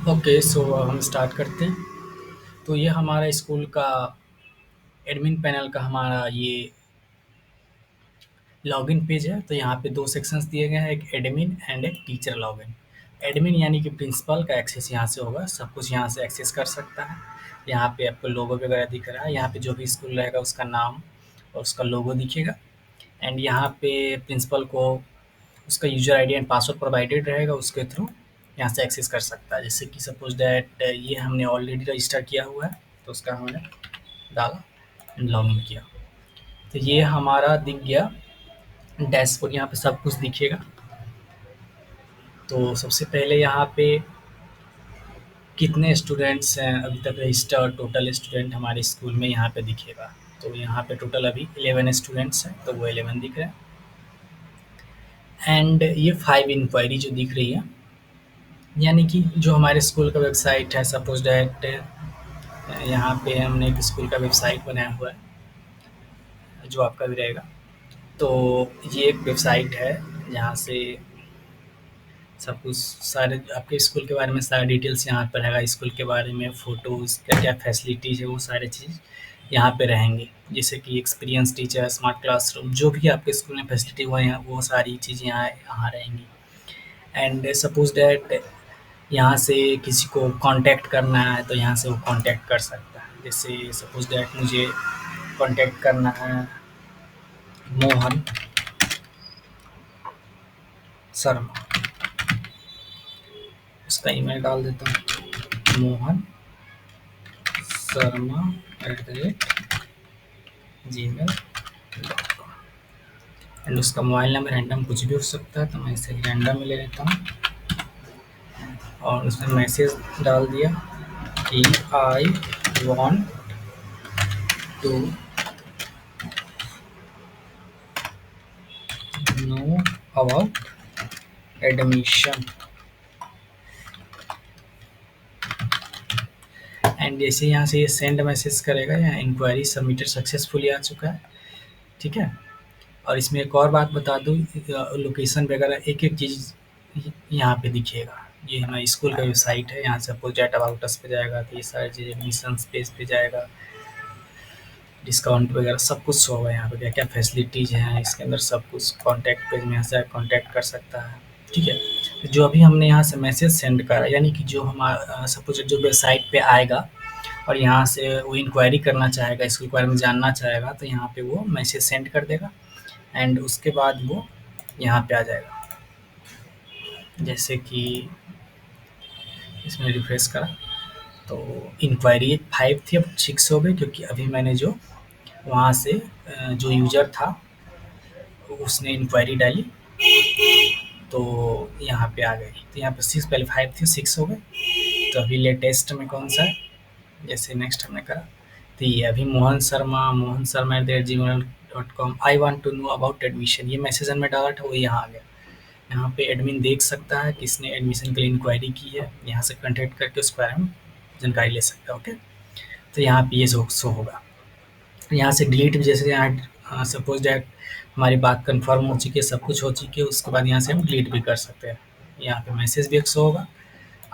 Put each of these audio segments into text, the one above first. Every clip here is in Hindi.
ओके, सो हम स्टार्ट करते हैं। तो ये हमारा स्कूल का एडमिन पैनल का हमारा ये लॉगिन पेज है। तो यहाँ पे 2 सेक्शंस दिए गए हैं, एक एडमिन एंड एक टीचर लॉगिन। एडमिन यानी कि प्रिंसिपल का एक्सेस यहाँ से होगा, सब कुछ यहाँ से एक्सेस कर सकता है। यहाँ पे आपको लोगो वगैरह दिख रहा है, यहाँ पे जो भी स्कूल रहेगा उसका नाम और उसका लोगो दिखेगा। एंड यहाँ पे प्रिंसिपल को उसका user ID and password provided रहेगा, उसके थ्रू यहाँ से एक्सेस कर सकता है। जैसे कि सपोज़ दैट ये हमने ऑलरेडी रजिस्टर किया हुआ है, तो उसका हमने डाला एंड लॉगिन किया। तो ये हमारा दिख गया डैशबोर्ड, यहाँ पे सब कुछ दिखेगा। तो सबसे पहले यहाँ पे कितने स्टूडेंट्स हैं अभी तक रजिस्टर्ड, टोटल स्टूडेंट हमारे स्कूल में यहाँ पे दिखेगा। तो यहाँ पे टोटल अभी 11 स्टूडेंट्स हैं, तो वो 11 दिख रहे हैं। एंड ये 5 इंक्वायरी जो दिख रही है, यानी कि जो हमारे स्कूल का वेबसाइट है, सपोज डैट यहाँ पे हमने एक स्कूल का वेबसाइट बनाया हुआ है, जो आपका भी रहेगा। तो ये एक वेबसाइट है जहाँ से सब कुछ सारे आपके स्कूल के बारे में सारा डिटेल्स यहाँ पर रहेगा। स्कूल के बारे में फ़ोटोज़, क्या-क्या फैसिलिटीज़ है, वो सारे चीज़ यहाँ पे रहेंगे। जैसे कि एक्सपीरियंस टीचर, स्मार्ट क्लासरूम, जो भी आपके स्कूल में फैसिलिटी हुआ है, वो सारी चीज़ें यहाँ यहाँ रहेंगी। एंड सपोज़ दैट यहाँ से किसी को कॉन्टैक्ट करना है, तो यहाँ से वो कॉन्टैक्ट कर सकता है। जैसे सपोज़ दैट मुझे कॉन्टैक्ट करना है मोहन शर्मा, उसका ईमेल डाल देता हूँ, मोहन शर्मा @gmail.com। एंड उसका मोबाइल नंबर रैंडम कुछ भी हो सकता है, तो मैं इसे रैंडम में ले लेता हूँ और उसमें मैसेज डाल दिया कि I want to know about admission. And जैसे यहाँ से ये सेंड मैसेज करेगा, यहाँ इंक्वायरी सबमिटेड सक्सेसफुली आ चुका है, ठीक है। और इसमें एक और बात बता दूँ, लोकेशन वगैरह एक-एक चीज़ यहाँ पे दिखेगा। ये हमारे स्कूल का वेबसाइट है, यहाँ से आपको चैट अबाउट अस पे जाएगा, तो ये सारी चीज़ें एडमिशन्स पेज पे जाएगा, डिस्काउंट वगैरह सब कुछ शो होगा यहाँ पे, क्या-क्या फैसिलिटीज़ हैं इसके अंदर, सब कुछ कॉन्टैक्ट पेज में यहाँ से कॉन्टैक्ट कर सकता है, ठीक है। तो जो अभी हमने यहाँ से मैसेज सेंड करा, यानी कि जो हमारा सपोज़ जो वेबसाइट पे आएगा और यहाँ से वो इंक्वायरी करना चाहेगा, स्कूल के बारे में जानना चाहेगा, तो यहाँ पे वो मैसेज सेंड कर देगा एंड उसके बाद वो यहाँ पे आ जाएगा। जैसे कि इसमें रिफ्रेश करा तो इंक्वायरी 5 थी, अब 6 हो गई, क्योंकि अभी मैंने जो वहाँ से जो यूज़र था उसने इंक्वायरी डाली, तो यहाँ पे आ गई। तो यहाँ पे 6, पहले 5 थी, 6 हो गए। तो अभी लेटेस्ट में कौन सा है, जैसे नेक्स्ट हमने करा, तो ये अभी Mohan Sharma @gmail.com, I want to know about admission, ये मैसेज हमने डाला था, वो यहाँ आ गया। यहाँ पे एडमिन देख सकता है किसने एडमिशन के लिए इंक्वायरी की है, यहाँ से कॉन्टैक्ट करके उसके बारे में जानकारी ले सकता है, ओके। तो यहाँ पे ये शो होगा। यहाँ से डिलीट भी, जैसे यहाँ सपोज दैट हमारी बात कंफर्म हो चुकी है, सब कुछ हो चुकी है, उसके बाद यहाँ से हम डिलीट भी कर सकते हैं। यहाँ पे मैसेज भी एक शो होगा,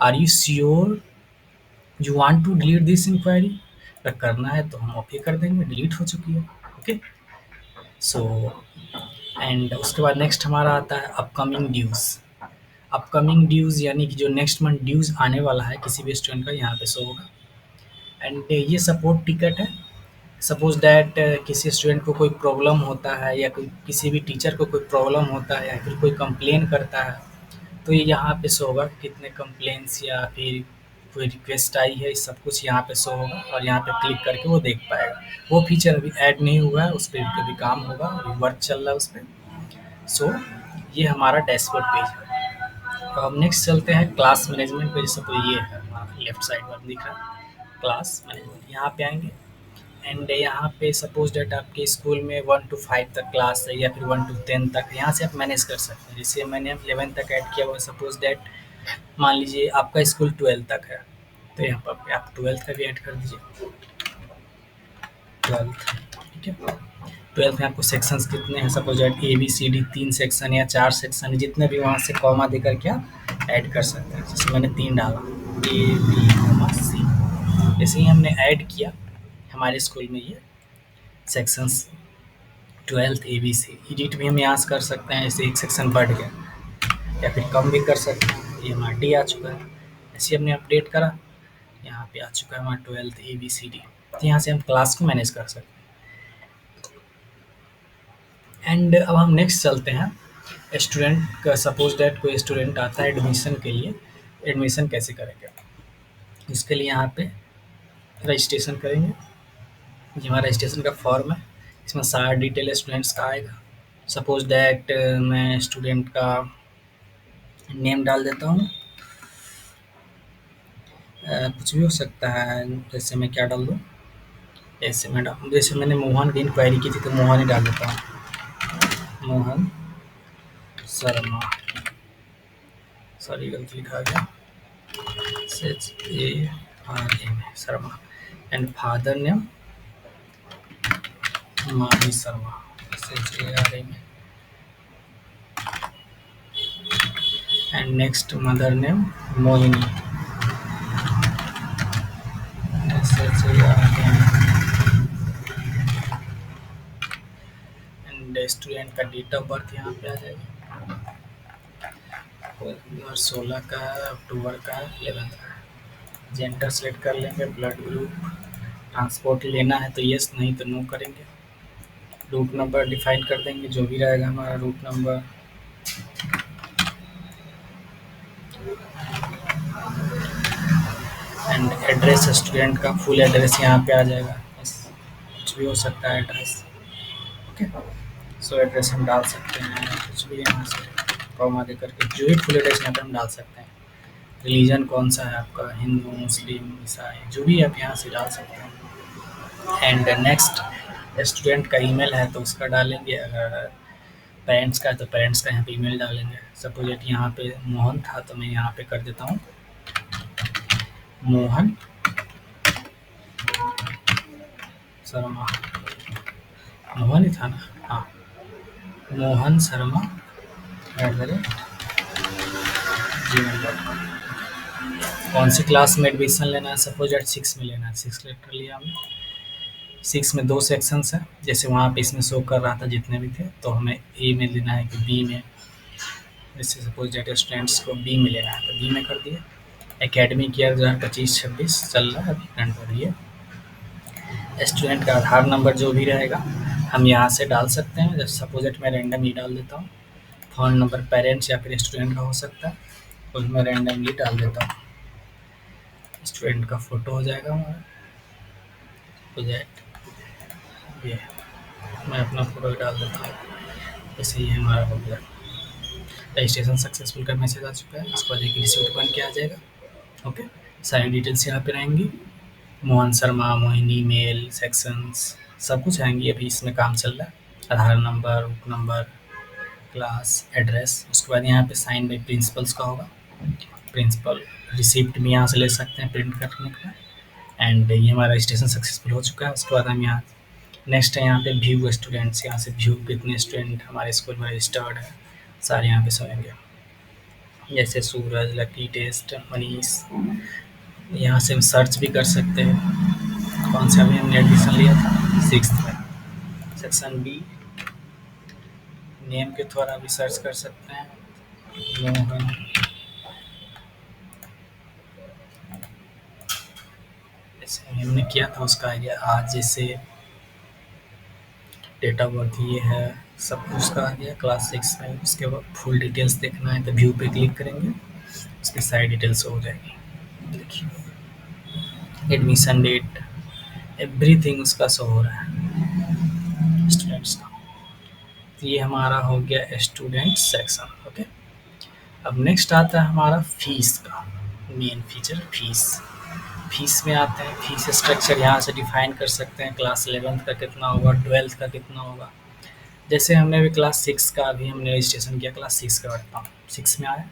are you sure you want to delete this inquiry. अगर करना है तो हम ओके कर देंगे, डिलीट हो चुकी है, ओके। सो एंड उसके बाद नेक्स्ट हमारा आता है अपकमिंग ड्यूज़। अपकमिंग ड्यूज़ यानी कि जो नेक्स्ट मंथ ड्यूज़ आने वाला है किसी भी स्टूडेंट का, यहाँ पे शो होगा। एंड ये सपोर्ट टिकट है। सपोज़ दैट किसी स्टूडेंट को कोई प्रॉब्लम होता है, या कोई किसी भी टीचर को कोई प्रॉब्लम होता है, या फिर कोई कंप्लेन करता है, तो ये यहाँ पे शो होगा कि कितने कंप्लेंट्स या फिर कोई रिक्वेस्ट आई है, सब कुछ यहाँ पे शो होगा और यहाँ पे क्लिक करके वो देख पाएगा। वो फीचर अभी ऐड नहीं हुआ है, उस पर अभी काम होगा, अभी वर्क चल रहा है उस पर। सो ये हमारा डैशबोर्ड पेज है। तो अब नेक्स्ट चलते हैं क्लास मैनेजमेंट पे। जैसे तो ये है हमारा लेफ्ट साइड में दिख रहा है क्लास मैनेजमेंट, यहाँ पे आएंगे एंड यहाँ पे सपोज डेट आपके स्कूल में 1 to 5 तक क्लास है, या फिर 1 to 10 तक, यहाँ से आप मैनेज कर सकते हैं। जैसे मैंने 11 तक ऐड किया हुआ, सपोज डेट मान लीजिए आपका स्कूल 12 तक है, तो यहाँ पर आप 12 का भी ऐड कर दीजिए, 12, ठीक है। 12 में आपको सेक्शंस कितने हैं, सपोज डेट ABCD 3 सेक्शन या 4 सेक्शन, जितने भी, वहाँ से कॉमा देकर के आप ऐड कर सकते हैं। जैसे मैंने 3 डाला, ए बी कॉमा सी। जैसे ही हमने ऐड किया हमारे स्कूल में ये sections 12th A B C edit भी हम यहाँ से कर सकते हैं। ऐसे एक सेक्शन बढ़ गया या फिर कम भी कर सकते हैं। ये हमारा डी आ चुका है, ऐसे हमने अपडेट करा, यहाँ पे आ चुका है हमारा 12th A B C D. तो यहाँ से हम क्लास को मैनेज कर सकते हैं। एंड अब हम नेक्स्ट चलते हैं स्टूडेंट का। सपोज दैट कोई स्टूडेंट आता है एडमिशन के लिए, एडमिशन कैसे करेंगे? इसके लिए यहाँ पे रजिस्ट्रेशन करेंगे। ये हमारा रजिस्ट्रेशन का फॉर्म है, इसमें सारा डिटेल स्टूडेंट्स का आएगा। सपोज दैट मैं स्टूडेंट का नेम डाल देता हूँ, कुछ भी हो सकता है। जैसे मैं क्या डाल दूँ, जैसे मैंने मोहन की इंक्वायरी की थी तो मोहन ही डाल देता हूँ, मोहन शर्मा। सॉरी गलती लिखा गया, SHARMA Sharma. And father name Mahi Sharma, SHARMA। And next mother name Mohini, SHARMA। And student का डेट ऑफ बर्थ यहाँ पे आ जाएगा, 2016 का, अक्टूबर का, 11th का। जेंडर सेलेक्ट कर लेंगे, ब्लड ग्रुप, ट्रांसपोर्ट लेना है तो यस, नहीं तो नो करेंगे। रूट नंबर डिफाइन कर देंगे, जो भी रहेगा हमारा route number. And address student का फुल एड्रेस यहाँ पे आ जाएगा, बस कुछ भी हो सकता है एड्रेस। ओके, सो एड्रेस हम डाल सकते हैं कुछ भी यहाँ से कॉमा दे करके, जो भी फुल एड्रेस यहाँ पे हम डाल सकते हैं। रिलीजन कौन सा है आपका, हिंदू, मुस्लिम, ईसाई, जो भी आप यहाँ से डाल सकते हैं। एंड नेक्स्ट स्टूडेंट का ईमेल है तो उसका डालेंगे, अगर पेरेंट्स का है तो पेरेंट्स का यहाँ पे ईमेल डालेंगे। सपोज दैट यहाँ पे मोहन था तो मैं यहाँ पे कर देता हूँ मोहन शर्मा, मोहन ही था ना, हाँ, मोहन शर्मा @gmail.com। कौन सी क्लास में एडमिशन लेना है? सपोज दैट 6 में लेना है, 6 सेलेक्ट कर लिया हमने। 6 में 2 सेक्शंस हैं, जैसे वहाँ पे इसमें शो कर रहा था जितने भी थे, तो हमें ए में लेना है कि बी में। जैसे सपोज दैट स्टूडेंट्स को बी में लेना है तो बी में कर दिया। एकेडमिक ईयर 2025-26 चल रहा है अभी करंट पर। ये स्टूडेंट का आधार नंबर जो भी रहेगा हम यहाँ से डाल सकते हैं। जैसे सपोज दैट मैं रैंडम ये डाल देता हूँ। फ़ोन नंबर पेरेंट्स या फिर स्टूडेंट का हो सकता है, तो मैं रैंडमली डाल देता हूँ। स्टूडेंट का फ़ोटो हो जाएगा हमारा, प्रोजेक्ट ये मैं अपना फ़ोटो डाल देता हूँ। जैसे ये हमारा हो गया, रजिस्ट्रेशन सक्सेसफुल का मैसेज आ चुका है। इसके बाद एक रिसिप्ट बन के आ जाएगा। ओके, सारी डिटेल्स यहाँ पे रहेंगी, मोहन शर्मा, मोहिनी, मेल, सेक्शंस सब कुछ आएंगी। अभी इसमें काम चल रहा है, Aadhaar number, route number, class, address. उसके बाद यहाँ पे साइन बाई प्रिंसिपल्स का होगा, प्रिंसिपल रिसिप्ट भी यहाँ से ले सकते हैं प्रिंट करने का। एंड ये हमारा रजिस्ट्रेशन सक्सेसफुल हो चुका है। उसके बाद हम यहाँ नेक्स्ट है यहाँ पे व्यू स्टूडेंट्स, यहाँ से व्यू कितने स्टूडेंट हमारे स्कूल में रजिस्टर्ड है सारे यहाँ पे सोएंगे। जैसे सूरज, लकी, टेस्ट, मनीष। यहाँ से हम सर्च भी कर सकते हैं कौन सा भी हमने एडमिशन लिया था 6th में। सेक्शन बी, नेम के द्वारा भी सर्च कर सकते हैं, मोहन। जैसे हमने किया था उसका आइडिया आज, जैसे डेट ऑफ बर्थ ये है, सब कुछ का आ गया क्लास 6 में। उसके बाद फुल डिटेल्स देखना है तो व्यू पे क्लिक करेंगे, उसकी सारी डिटेल्स हो जाएगी। देखिए एडमिशन डेट, एवरीथिंग उसका शो हो रहा है स्टूडेंट्स का। तो ये हमारा हो गया स्टूडेंट सेक्शन। ओके, अब नेक्स्ट आता है हमारा फीस का मेन फीचर, फीस। फीस में आते हैं, फीस स्ट्रक्चर यहाँ से डिफाइन कर सकते हैं। क्लास 11th का कितना होगा, 12th का कितना होगा। जैसे हमने अभी क्लास 6 का अभी हमने रजिस्ट्रेशन किया, क्लास 6 का करता हूँ, 6 में आया।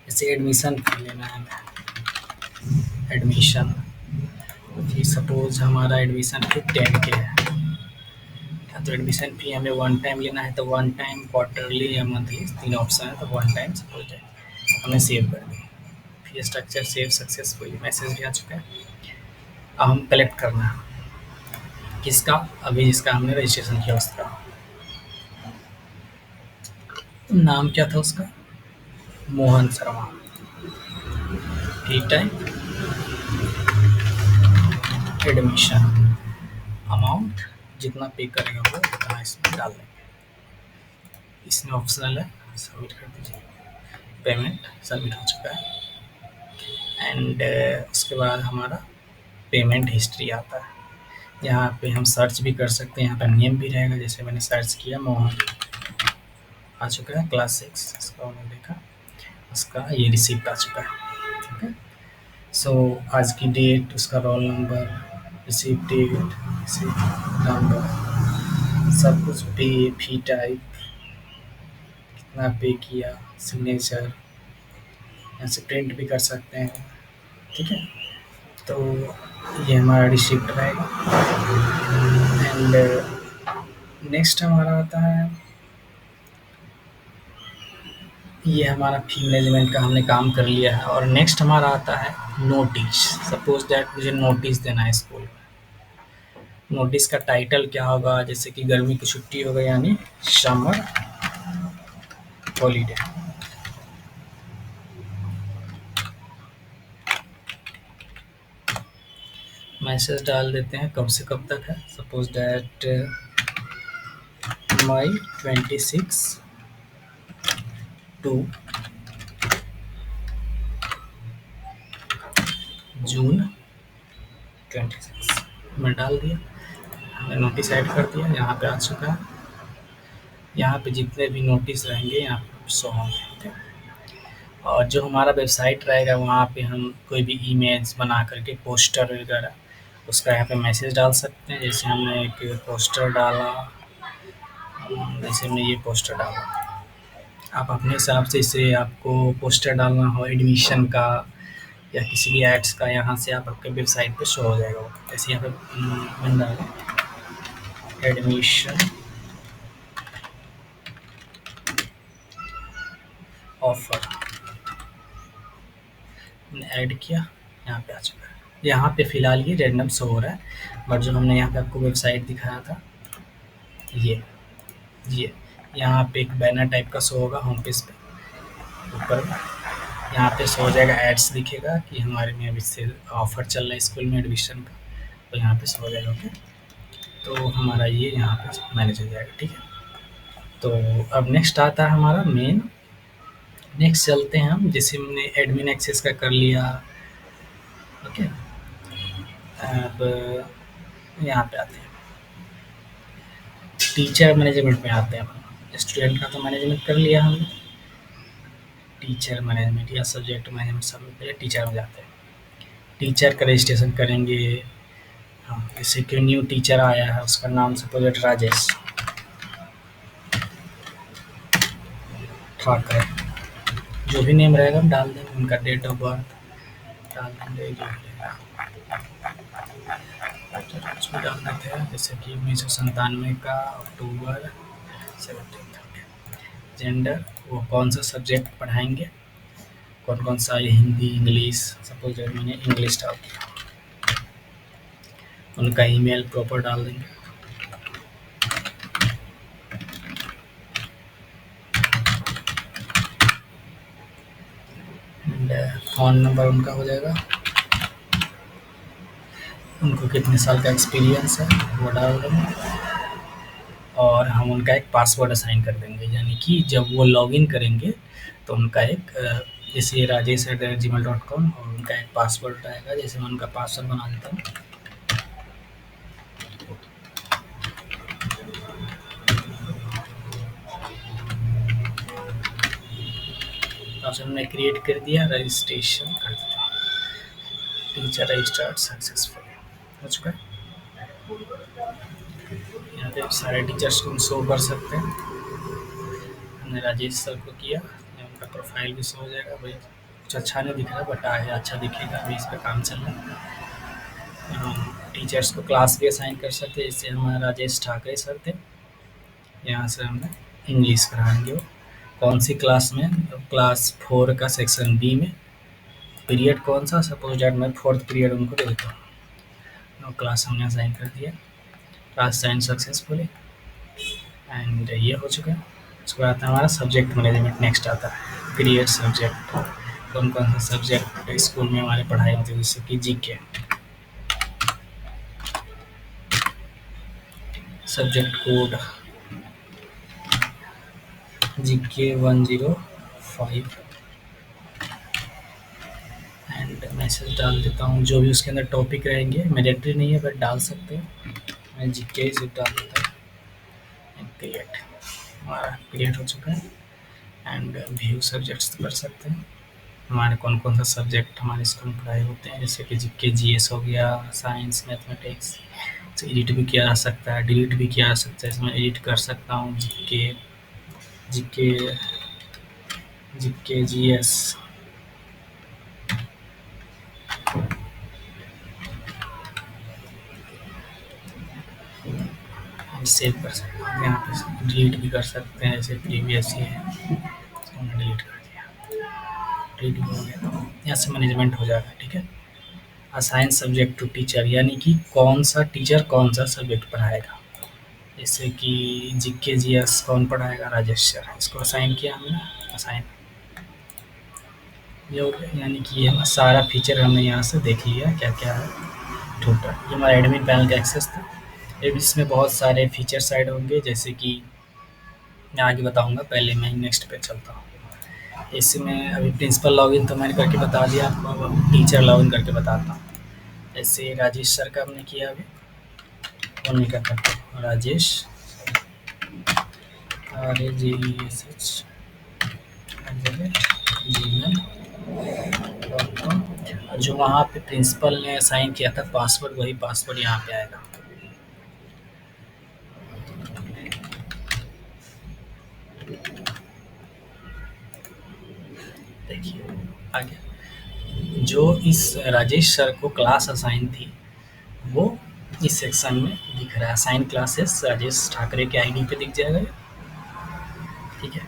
जैसे एडमिशन फी लेना है हमें, एडमिशन फी सपोज हमारा एडमिशन फी 10K है, तो एडमिशन फी हमें वन टाइम लेना है तो वन टाइम, क्वार्टरली या मंथली, 3 ऑप्शन है, तो वन टाइम सपोज हमें सेव कर दें। Fee structure save successfully, message भी आ चुका है। अब हम कलेक्ट करना है किसका, अभी जिसका हमने रजिस्ट्रेशन किया उसका नाम क्या था उसका, मोहन शर्मा। ठीक है, एडमिशन अमाउंट जितना पे करेगा वो उतना इसमें डाल देंगे। इसमें ऑप्शनल है, सबमिट कर दीजिए। पेमेंट सबमिट हो चुका है। एंड उसके बाद हमारा पेमेंट हिस्ट्री आता है। यहाँ पे हम सर्च भी कर सकते हैं, यहाँ पे नेम भी रहेगा, जैसे मैंने सर्च किया मोहन, आ चुका है, क्लास 6 इसका हमने देखा, उसका ये रिसिप्ट आ चुका है। ठीक है, सो आज की डेट, उसका roll number, receipt date, receipt number, सब कुछ, पे, फी टाइप, कितना पे किया, सिग्नेचर, यहाँ से प्रिंट भी कर सकते हैं। ठीक है, तो ये हमारा रिसिप्ट रहेगा। एंड नेक्स्ट हमारा आता है, ये हमारा फी मैनेजमेंट का हमने काम कर लिया है। और नेक्स्ट हमारा आता है नोटिस। सपोज दैट मुझे नोटिस देना है स्कूल में। नोटिस का टाइटल क्या होगा, जैसे कि गर्मी की छुट्टी हो गई यानी समर हॉलीडे। मैसेज डाल देते हैं कब से कब तक है, suppose that May 26 to June 26 मैं डाल दिया। मैंने नोटिस ऐड कर दिया, यहाँ पे आ चुका है। यहाँ पे जितने भी नोटिस रहेंगे यहाँ पे शो होंगे। ठीक है, और जो हमारा वेबसाइट रहेगा वहाँ पे हम कोई भी इमेज बना करके, पोस्टर वगैरह, उसका यहाँ पे मैसेज डाल सकते हैं। जैसे हमने एक पोस्टर डाला, जैसे हमने ये पोस्टर डाला, आप अपने हिसाब से इसे, आपको पोस्टर डालना हो एडमिशन का या किसी भी एड्स का, यहाँ से आप आपके वेबसाइट पे शो हो जाएगा वो। जैसे यहाँ पे मैंने डाला एडमिशन ऑफर, ऐड किया, यहाँ पे आ चुका है। यहाँ पे फ़िलहाल ये रैंडम शो हो रहा है, बट जो हमने यहाँ पे आपको वेबसाइट दिखाया था, ये ये यहाँ पे एक बैनर टाइप का शो होगा होम पेज पे ऊपर में। यहाँ पे शो हो जाएगा, एड्स दिखेगा कि हमारे में अभी सेल ऑफर चल रहा है स्कूल में एडमिशन का, तो यहाँ पे शो हो जाएगा। ओके, तो हमारा ये यहाँ पे मैनेज हो जाएगा। ठीक है, तो अब नेक्स्ट आता है हमारा मेन। नेक्स्ट चलते हैं हम, जैसे हमने एडमिन एक्सेस का कर लिया। ओके, अब यहाँ पे आते हैं, टीचर मैनेजमेंट में आते हैं हम। स्टूडेंट का तो मैनेजमेंट कर लिया हमने, टीचर मैनेजमेंट या सब्जेक्ट मैनेजमेंट, सब में पहले टीचर में जाते हैं। टीचर का रजिस्ट्रेशन करेंगे। हाँ, जैसे कि न्यू टीचर आया है, उसका नाम सपोज राजेश ठाकरे, जो भी नेम रहेगा हम डाल देंगे, उनका डेट ऑफ बर्थ डाल देंगे, जो भी रहेगा कुछ भी डाल देते हैं, जैसे कि 1997 का अक्टूबर 17। जेंडर, वो कौन सा सब्जेक्ट पढ़ाएंगे, कौन कौन सा, ये हिंदी, इंग्लिश, सपोज मैंने इंग्लिश डाल दिया। उनका ईमेल प्रॉपर डाल देंगे। एंड फ़ोन नंबर उनका हो जाएगा, उनको कितने साल का एक्सपीरियंस है वो डाल देंगे। और हम उनका एक पासवर्ड असाइन कर देंगे, यानी कि जब वो लॉगिन करेंगे तो उनका एक जैसे rajesh@gmail.com, और उनका एक पासवर्ड रहेगा। जैसे मैं उनका पासवर्ड बना देता हूँ, पासवर्ड हमने क्रिएट कर दिया, रजिस्ट्रेशन कर दिया, टीचर रजिस्टर्ड सक्सेसफुल हो चुका है। यहाँ पे सारे टीचर्स को हम शो कर सकते हैं। हमने राजेश सर को किया, उनका प्रोफाइल भी शो हो जाएगा। भाई कुछ अच्छा नहीं दिख रहा, बट आगे अच्छा दिखेगा, अभी इस पर काम चल रहा है। हम टीचर्स को क्लास भी असाइन कर सकते हैं, जैसे हमारे राजेश ठाकरे सर थे, यहाँ से हमने इंग्लिश कराएंगे। वो कौन सी क्लास में, क्लास 4 का सेक्शन बी में पीरियड कौन सा, सपोज डैट मैं 4th पीरियड उनको दे देता हूँ। क्लास हमने असाइन कर दिया, क्लास साइन सक्सेसफुली, एंड ये हो चुका है। उसके बाद आता है हमारा सब्जेक्ट मैनेजमेंट, नेक्स्ट आता है पीरियड सब्जेक्ट। कौन कौन सा सब्जेक्ट स्कूल में हमारे पढ़ाई होती है, जैसे कि GK, subject code GK 105, and message डाल देता हूँ। जो भी उसके अंदर टॉपिक रहेंगे, मैंडेटरी नहीं है बट डाल सकते हैं, मैं जीके से डाल देता हूँ। पीरियड, हमारा पीरियड हो चुका है। एंड व्यू सब्जेक्ट्स कर सकते हैं, हमारे कौन कौन सा सब्जेक्ट हमारे स्कूल में पढ़ाए होते हैं, जैसे कि जीके जीएस हो गया, साइंस मैथमेटिक्स। तो एडिट भी किया जा सकता है, डिलीट भी किया जा सकता है, इसमें एडिट कर सकता हूँ GK, GK GK GS, save कर सकते हैं। यहाँ पे डिलीट भी कर सकते हैं, जैसे प्रीवियस ये है, इसको हमने डिलीट कर दिया, डिलीट भी हो गया। तो यहाँ से मैनेजमेंट हो जाएगा, ठीक है। असाइन सब्जेक्ट टू टीचर, यानी कि कौन सा टीचर कौन सा सब्जेक्ट पढ़ाएगा। जैसे कि जीके जीएस कौन पढ़ाएगा, राजेश सर, इसको असाइन किया हमने, असाइन ये हो गया। यानी कि हमारा सारा फीचर हमने यहाँ से देख लिया क्या क्या है टोटल। ये हमारा एडमिन पैनल का एक्सेस था। अब इसमें बहुत सारे फीचर्स ऐड होंगे, जैसे कि मैं आगे बताऊंगा, पहले मैं नेक्स्ट पे चलता हूँ। इसमें अभी प्रिंसिपल लॉगिन तो मैंने करके बता दिया आपको, अब हम टीचर लॉगिन करके बताता हूँ। जैसे राजेश सर का हमने किया, अभी उन्हीं का करता हूँ, राजेश RAJESH gmail.com। जो वहाँ पे प्रिंसिपल ने असाइन किया था पासवर्ड, वही पासवर्ड यहाँ पे आएगा। देखिए आगे, जो इस राजेश सर को क्लास असाइन थी वो इस सेक्शन में दिख रहा है, असाइन क्लासेस राजेश ठाकरे के आईडी पे दिख जाएगा, ठीक है।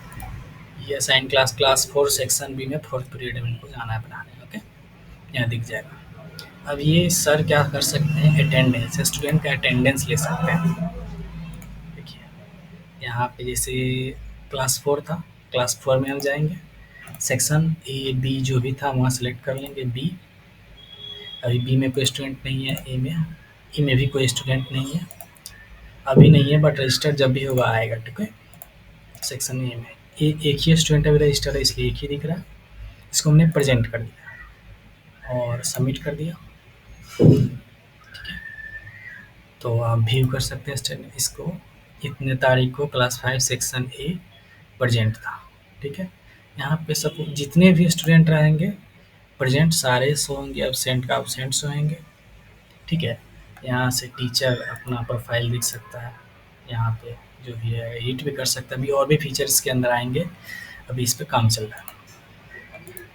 ये assign class class 4 section B में 4th पीरियड में इनको जाना है पढ़ाने, ओके, यहाँ दिख जाएगा। अब ये सर क्या कर सकते हैं, अटेंडेंस, स्टूडेंट का अटेंडेंस ले सकते हैं। देखिए यहाँ पे जैसे क्लास 4 था, क्लास 4 में हम जाएंगे, सेक्शन ए बी जो भी था वहाँ सेलेक्ट कर लेंगे, बी, अभी बी में कोई स्टूडेंट नहीं है, ए में भी कोई स्टूडेंट नहीं है, अभी नहीं है बट रजिस्टर जब भी होगा आएगा, ठीक है। सेक्शन ए में एक ही स्टूडेंट अभी रजिस्टर है, इसलिए एक ही दिख रहा है। इसको हमने प्रेजेंट कर दिया और सबमिट कर दिया, ठीक है। तो आप व्यू कर सकते हैं इसको, इतने तारीख को क्लास 5 सेक्शन ए प्रेजेंट था, ठीक है। यहाँ पे सब जितने भी स्टूडेंट रहेंगे प्रेजेंट सारे शो होंगे, एब्सेंट का एब्सेंट शो होंगे, ठीक है। यहाँ से टीचर अपना प्रोफाइल दिख सकता है, यहाँ पे जो भी है एडिट भी कर सकता है, अभी और भी फीचर्स के अंदर आएंगे, अभी इस पे काम चल रहा है।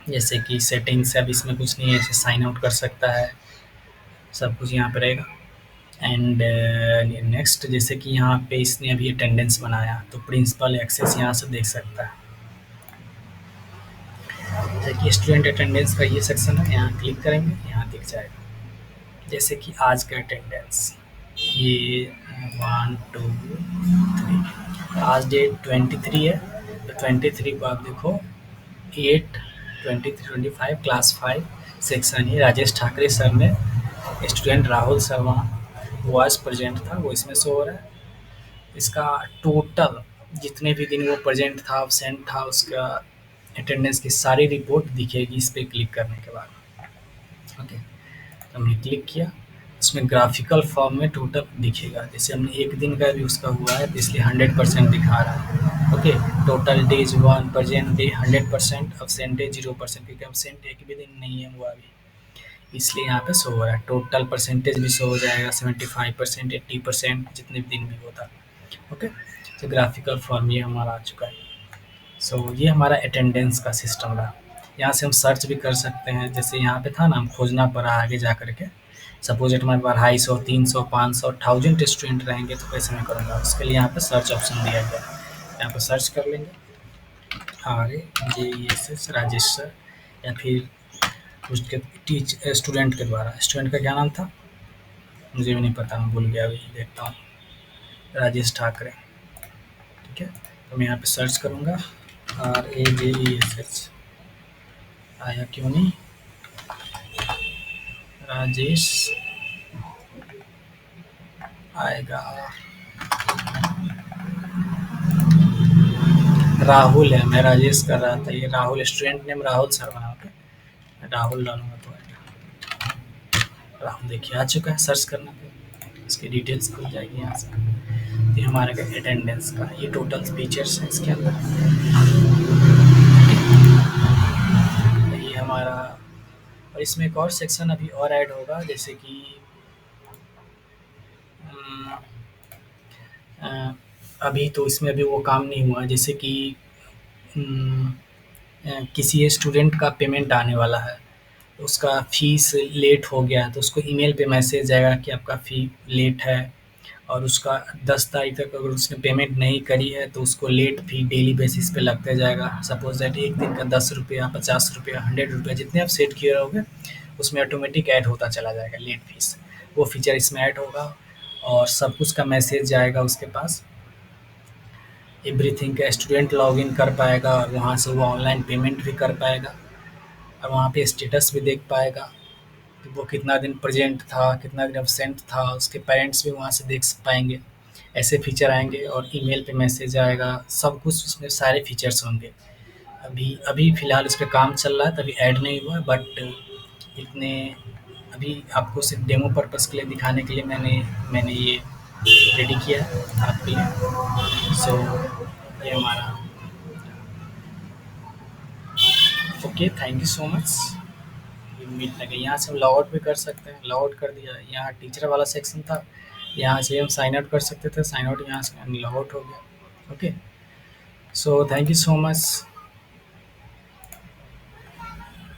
जैसे कि सेटिंग्स, अब इसमें कुछ नहीं है, ऐसे साइन आउट कर सकता है, सब कुछ यहाँ पे रहेगा। एंड नेक्स्ट, जैसे कि यहाँ पे इसने अभी अटेंडेंस बनाया तो प्रिंसिपल एक्सेस यहाँ से देख सकता है। जैसे कि स्टूडेंट अटेंडेंस का ये सेक्शन है, यहाँ क्लिक करेंगे, यहाँ दिख जाएगा। जैसे कि आज का अटेंडेंस, ये 1 2 3, आज डेट 23 है, तो 23 को आप देखो 8 23 25 क्लास 5 सेक्शन ये राजेश ठाकरे सर ने, student Rahul Sharma voice present था, वो इसमें शो हो रहा है। इसका टोटल जितने भी दिन वो प्रेजेंट था, अब्सेंट था, उसका अटेंडेंस की सारी रिपोर्ट दिखेगी इस पर क्लिक करने के बाद, ओके। तो हमने क्लिक किया, उसमें ग्राफिकल फॉर्म में टोटल दिखेगा, जैसे हमने एक दिन का भी उसका हुआ है तो इसलिए 100% दिखा रहा है, okay. Total days 1, present day 100%, absent day 0%, क्योंकि अब्सेंट एक भी दिन नहीं है हुआ अभी, इसलिए यहाँ पे शो हो रहा है। टोटल परसेंटेज भी शो हो जाएगा, 75%, 80%, जितने भी दिन भी होता, ओके। तो ग्राफिकल फॉर्म ये हमारा आ चुका है। सो ये हमारा अटेंडेंस का सिस्टम रहा। यहाँ से हम सर्च भी कर सकते हैं, जैसे यहाँ पे था ना, हम खोजना पड़ा आगे जा करके, सपोज हमारे पास 250, 300, 500, 1000 स्टूडेंट रहेंगे तो कैसे मैं करूँगा, उसके लिए यहाँ पे सर्च ऑप्शन दिया गया है, यहाँ पे सर्च कर लेंगे RAJESH राजेश सर, या फिर उसके स्टूडेंट के द्वारा। स्टूडेंट का क्या नाम था? मुझे भी नहीं पता, मैं भूल गया, अभी देखता हूँ। राजेश ठाकरे। ठीक है, तो मैं यहाँ पे सर्च करूँगा RAJESH। आया क्यों नहीं? राजेश आएगा। राहुल है, मैं राजेश कर रहा था, ये राहुल, स्टूडेंट नेम राहुल शर्मा है। ओके, राहुल डालूंगा तो आएगा। राहुल देखिए आ चुका है, सर्च करना पे इसकी डिटेल्स खुल जाएगी यहाँ से। ये हमारे का अटेंडेंस का, ये टोटल फीचर्स है इसके अंदर। ये हमारा, और इसमें एक और सेक्शन अभी और ऐड होगा, जैसे कि अम, अ, अभी तो इसमें अभी वो काम नहीं हुआ, जैसे कि अम, किसी स्टूडेंट का पेमेंट आने वाला है, उसका फीस लेट हो गया है, तो उसको ईमेल पे मैसेज आएगा कि आपका फ़ी लेट है, और उसका 10 तारीख तक अगर उसने पेमेंट नहीं करी है तो उसको लेट फ़ी डेली बेसिस पे लगता जाएगा। सपोज़ दैट एक दिन का ₹10, ₹50, ₹100 जितने आप सेट किए रहोगे, उसमें ऑटोमेटिक ऐड होता चला जाएगा लेट फ़ीस। वो फीचर इसमें ऐड होगा, और सब कुछ का मैसेज जाएगा उसके पास। एवरीथिंग का स्टूडेंट लॉगिन कर पाएगा, और वहाँ से वो ऑनलाइन पेमेंट भी कर पाएगा, और वहाँ पे स्टेटस भी देख पाएगा कि वो कितना दिन प्रेज़ेंट था, कितना दिन अब्सेंट था, उसके पेरेंट्स भी वहाँ से देख पाएँगे। ऐसे फीचर आएँगे, और ईमेल पे मैसेज आएगा, सब कुछ उसमें सारे फीचर्स होंगे। अभी अभी फ़िलहाल इस पे काम चल रहा है, तभी ऐड नहीं हुआ है, बट इतने अभी आपको सिर्फ़ डेमो पर्पज़ के लिए दिखाने के लिए मैंने मैंने ये रेडी किया है आपके लिए। सो ये हमारा, okay, thank you so much. उम्मीद लगे यहाँ से हम लॉग आउट भी कर सकते हैं, लॉग आउट कर दिया। यहाँ टीचर वाला सेक्शन था, यहाँ से हम साइन आउट कर सकते थे, साइन आउट यहाँ से लॉग आउट हो गया। Okay, so thank you so much.